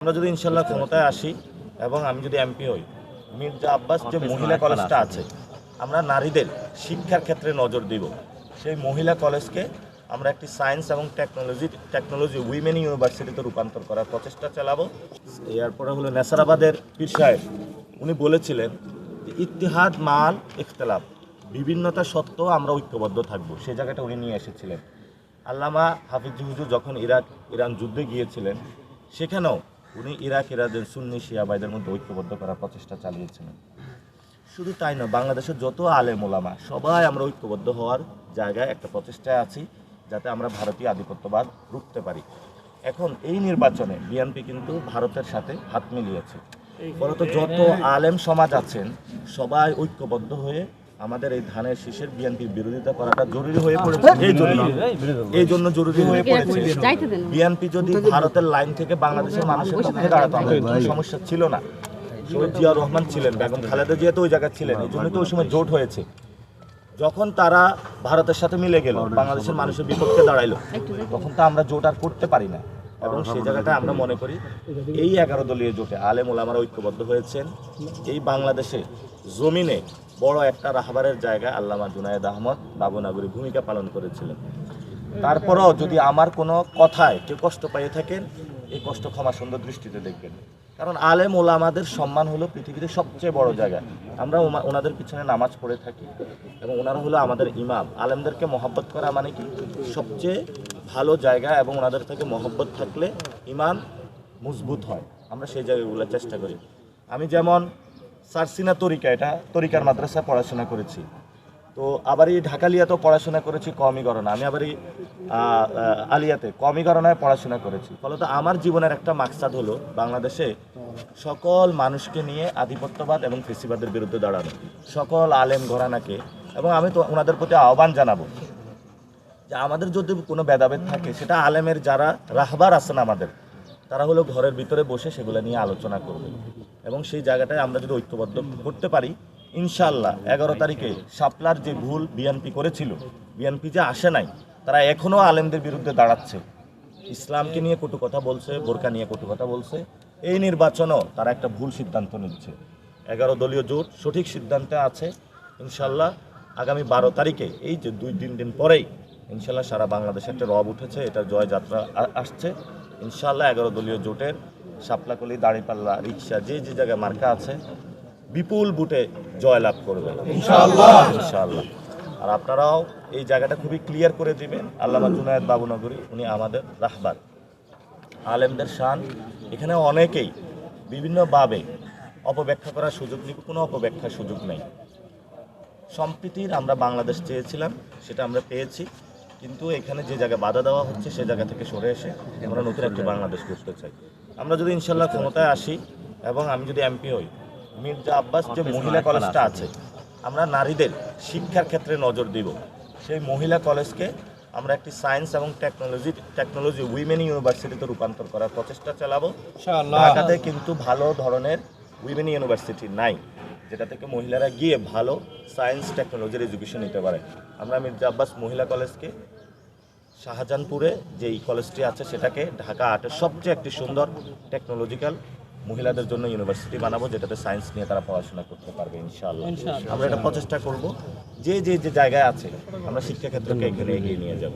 আমরা যদি ইনশাল্লাহ ক্ষমতায় আসি এবং আমি যদি এমপি হই, মির্জা আব্বাস যে মহিলা কলেজটা আছে, আমরা নারীদের শিক্ষার ক্ষেত্রে নজর দিব। সেই মহিলা কলেজকে আমরা একটি সায়েন্স এবং টেকনোলজি উইমেন ইউনিভার্সিটিতে রূপান্তর করার প্রচেষ্টা চালাবো। এরপরে হলো নেসারাবাদের পীর সাহেব, উনি বলেছিলেন যে ইত্তিহাদ মাল ইখতিলাফ, বিভিন্নতা সত্ত্বেও আমরা ঐক্যবদ্ধ থাকবো। সেই জায়গাটা উনি নিয়ে এসেছিলেন। আল্লামা হাফিজ হুজুর যখন ইরান যুদ্ধে গিয়েছিলেন, সেখানেও উনি ইরানের সুন্নি শিয়া ভাইদের মধ্যে ঐক্যবদ্ধ করার প্রচেষ্টা চালিয়েছিলেন। শুধু তাই নয়, বাংলাদেশের যত আলেম ওলামা সবাই আমরা ঐক্যবদ্ধ হওয়ার জায়গায় একটা প্রচেষ্টায় আছি, যাতে আমরা ভারতীয় আধিপত্যবাদ রুখতে পারি। এখন এই নির্বাচনে বিএনপি কিন্তু ভারতের সাথে হাত মিলিয়েছে। ফলত যত আলেম সমাজ আছেন সবাই ঐক্যবদ্ধ হয়ে আমাদের এই ধানের শীষের বিএনপির বিরোধিতা করাটা জরুরি হয়ে পড়েছে। এই জন্য জরুরি হয়ে পড়েছে। বিএনপি যদি ভারতের লাইন থেকে বাংলাদেশের মানুষের পক্ষে দাঁড়াতো, আমাদের কোনো সমস্যা ছিল না। শহীদ জিয়া রহমান ছিলেন, বেগম খালেদা জিয়া তো ওই জায়গায় ছিলেন, এই জন্যই তো ওই সময় জোট হয়েছে। যখন তারা ভারতের সাথে মিলে গেল, বাংলাদেশের মানুষের বিপক্ষে দাঁড়াইলো, তখন তো আমরা জোট আর করতে পারি না। এবং সেই জায়গাটা আমরা মনে করি এই 11 দলীয় জোটে আলেম ওলামারা ঐক্যবদ্ধ হয়েছেন। এই বাংলাদেশে জমিনে বড় একটা রাহবারের জায়গায় আল্লামা জুনায়েদ আহমদ বাবুনগরী ভূমিকা পালন করেছিলেন। তারপরেও যদি আমার কোনো কথায় কেউ কষ্ট পেয়ে থাকেন, এই কষ্ট ক্ষমা সুন্দর দৃষ্টিতে দেখবেন। কারণ আলেম ওলামাদের সম্মান হলো পৃথিবীতে সবচেয়ে বড় জায়গা। আমরা ওনাদের পিছনে নামাজ পড়ে থাকি এবং ওনারা হলো আমাদের ইমাম। আলেমদেরকে মহব্বত করা মানে কি সবচেয়ে ভালো জায়গা, এবং ওনাদের থেকে মহব্বত থাকলে ইমান মজবুত হয়। আমরা সেই জায়গাগুলো চেষ্টা করি। আমি যেমন সারসিনা তরিকার মাদ্রাসায় পড়াশোনা করেছি, তো আবার এই ঢাকালিয়াতেও পড়াশোনা করেছি কওমি গণনা। আমি আবার এই আলিয়াতে কওমি গণনায় পড়াশোনা করেছি। ফলত আমার জীবনের একটা মাকসাদ হলো বাংলাদেশে সকল মানুষকে নিয়ে আধিপত্যবাদ এবং ফেসিবাদের বিরুদ্ধে দাঁড়ানো, সকল আলেম ঘরানাকে। এবং আমি তো ওনাদের প্রতি আহ্বান জানাবো যে আমাদের যদি কোনো ভেদাভেদ থাকে, সেটা আলেমের যারা রাহবার আছেন আমাদের, তারা হলো ঘরের ভিতরে বসে সেগুলো নিয়ে আলোচনা করবে। এবং সেই জায়গাটায় আমরা যদি ঐক্যবদ্ধ করতে পারি, ইনশাআল্লাহ 11 তারিখে শাপলার যে ভুল বিএনপি করেছিল, বিএনপি যে আসে নাই, তারা এখনও আলেমদের বিরুদ্ধে দাঁড়াচ্ছে, ইসলামকে নিয়ে কটু কথা বলছে, বোরকা নিয়ে কটু কথা বলছে। এই নির্বাচনও তারা একটা ভুল সিদ্ধান্ত নিচ্ছে। 11 দলীয় জোট সঠিক সিদ্ধান্তে আছে। ইনশাআল্লাহ আগামী 12 তারিখে, এই যে 2-3 দিন পরেই ইনশাআল্লাহ সারা বাংলাদেশে একটা রব উঠেছে, এটা জয়যাত্রা আসছে। ইনশাআল্লাহ 11 দলীয় জোটের শাপলাকলি, দাঁড়িপাল্লা, রিক্সা, যে যে জায়গায় মার্কা আছে, বিপুল বুটে জয়লাভ করবে ইনশাআল্লাহ। আর আপনারাও এই জায়গাটা খুবই ক্লিয়ার করে দিবেন। আল্লামা জুনায়েদ বাবুনগরী উনি আমাদের রাহবার, আলেমদের শান। এখানে অনেকেই বিভিন্নভাবে অপব্যাখ্যা করার সুযোগ নিবে, কোনো অপব্যাখ্যার সুযোগ নেই। সম্প্রীতির আমরা বাংলাদেশ চেয়েছিলাম, সেটা আমরা পেয়েছি। কিন্তু এখানে যে জায়গায় বাধা দেওয়া হচ্ছে, সে জায়গা থেকে সরে এসে আমরা নতুন একটি বাংলাদেশ করতে চাই। আমরা যদি ইনশাল্লাহ ক্ষমতায় আসি এবং আমি যদি এমপি হই, মির্জা আব্বাস যে মহিলা কলেজটা আছে, আমরা নারীদের শিক্ষার ক্ষেত্রে নজর দিব। সেই মহিলা কলেজকে আমরা একটি সায়েন্স এবং টেকনোলজি উইমেন ইউনিভার্সিটিতে রূপান্তর করার প্রচেষ্টা চালাবো। ঢাকাতে কিন্তু ভালো ধরনের উইমেন ইউনিভার্সিটি নাই, যেটা থেকে মহিলারা গিয়ে ভালো সায়েন্স টেকনোলজির এডুকেশন নিতে পারে। আমরা মির্জা আব্বাস মহিলা কলেজকে শাহজাহানপুরে যেই কলেজটি আছে, সেটাকে ঢাকা 8-এর সবচেয়ে একটি সুন্দর টেকনোলজিক্যাল মহিলাদের জন্য ইউনিভার্সিটি বানাবো, যেটাতে সায়েন্স নিয়ে তারা পড়াশোনা করতে পারবে ইনশাআল্লাহ। আমরা এটা প্রচেষ্টা করব, যে যে জায়গায় আছে আমরা শিক্ষাক্ষেত্রকে এখানে এগিয়ে নিয়ে যাব।